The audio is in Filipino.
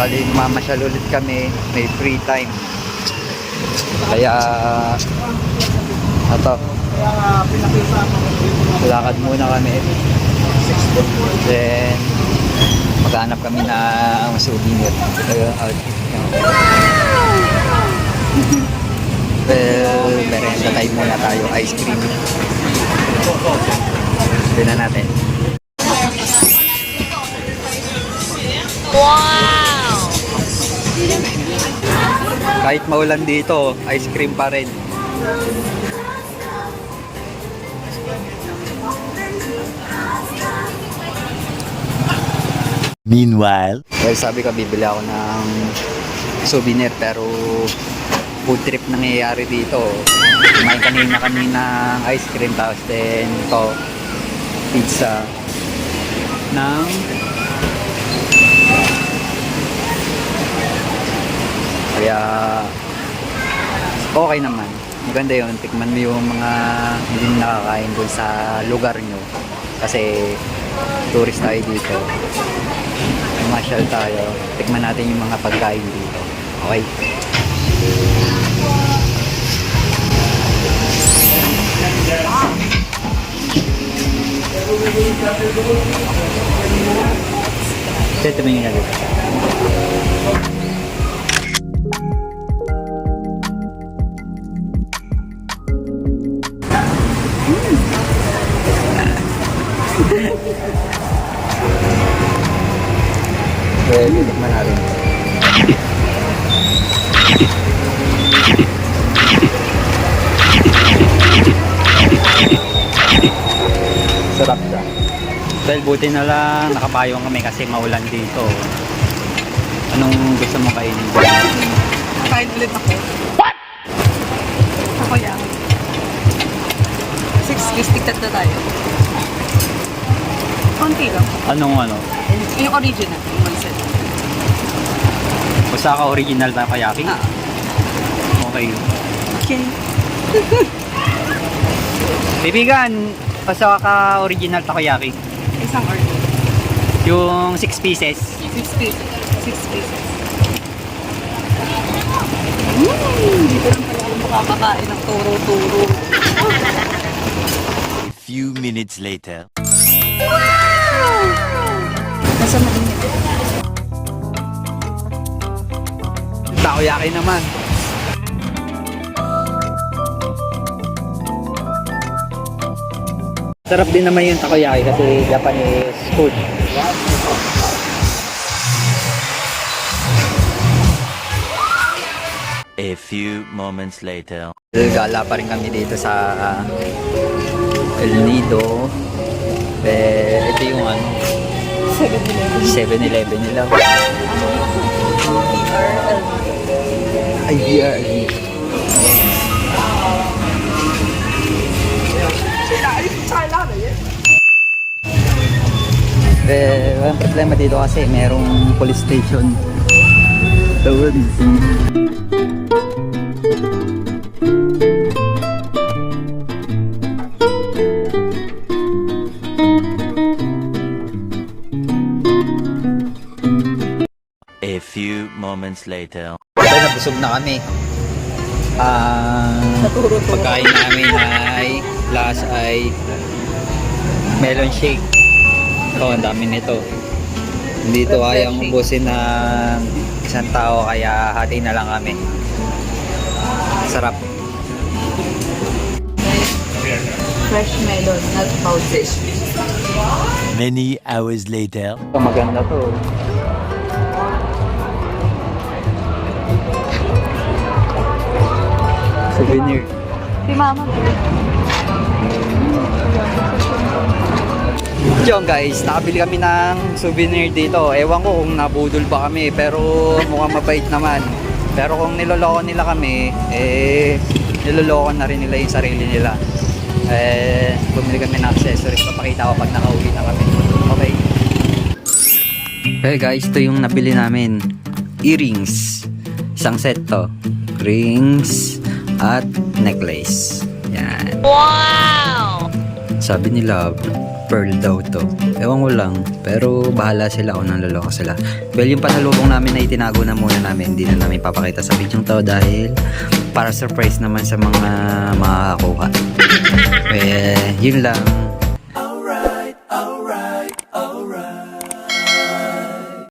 bali mamasyal ulit kami, may free time. Kaya ito, lakad muna kami. Then maghanap kami ng souvenir. Well, merenda tayo muna tayo, ice cream. Doon na natin. Wow! Kahit maulan dito, ice cream pa rin. Meanwhile, Well, sabi ko bibili ako ng souvenir pero food trip nangyayari dito. Kumain kanina kami ng ice cream tapos then ito pizza ng kaya okay naman. Maganda yun. Tikman mo yung mga hindi nakakain doon sa lugar nyo. Kasi tourist tayo dito. Mamasyal tayo. Tikman natin yung mga pagkain dito. Okay? Ito mo yung nagit. Pwede, tikman natin. Sarap siya. Dahil buti na lang nakapayong kami kasi maulan dito. Anong gusto mo kainin? Kain ulit ako. What? Ako yan. 6 stick na tayo. Konti lang. Anong ano? Yung original. Yung mindset. Basta ka original na kayaki? Ah. Okay. Okay. Bibigan, basta ka original takoyaki. Isang order. Yung 6 pieces. 6 pieces. 6 pieces. Dito lang pala ako makakakain ng turo-turo. a few minutes later. Nasa mainit. Takoyaki naman. Sarap din naman yung takoyaki kasi Japanese food. A few moments later. Gala pa rin kami dito sa El Nido. Ito yung ano, 7-Eleven nila. Ay, BRL. Walang problema dito kasi merong police station. Doon. A few moments later. Kaya nabusog na kami. Pagkain namin ay last ay melon shake. Ito, ang dami nito. Hindi ito kayang ubusin ng isang tao kaya hati na lang kami. Sarap. Fresh melon, not powder. Many hours later. Ito, maganda to. Souvenir. Si mama. Yun guys, nakabili kami ng souvenir dito. Ewan ko kung nabudol ba kami, pero mukhang mabait naman. Pero kung niloloko nila kami, niloloko na rin nila yung sarili nila. Bumili kami ng accessories. Papakita ko pag nakauwi na kami. Okay. Okay guys, ito yung nabili namin. Earrings. Isang set to. Rings at necklace. Yan. Wow! Sabi ni Love, pearl daw to. Ewan ko lang, pero bahala sila kung nanloloko sila. Well, yung pasalubong namin na itinago na muna namin, hindi na namin papakita sa video to dahil para surprise naman sa mga makakakuha. Well, yun lang.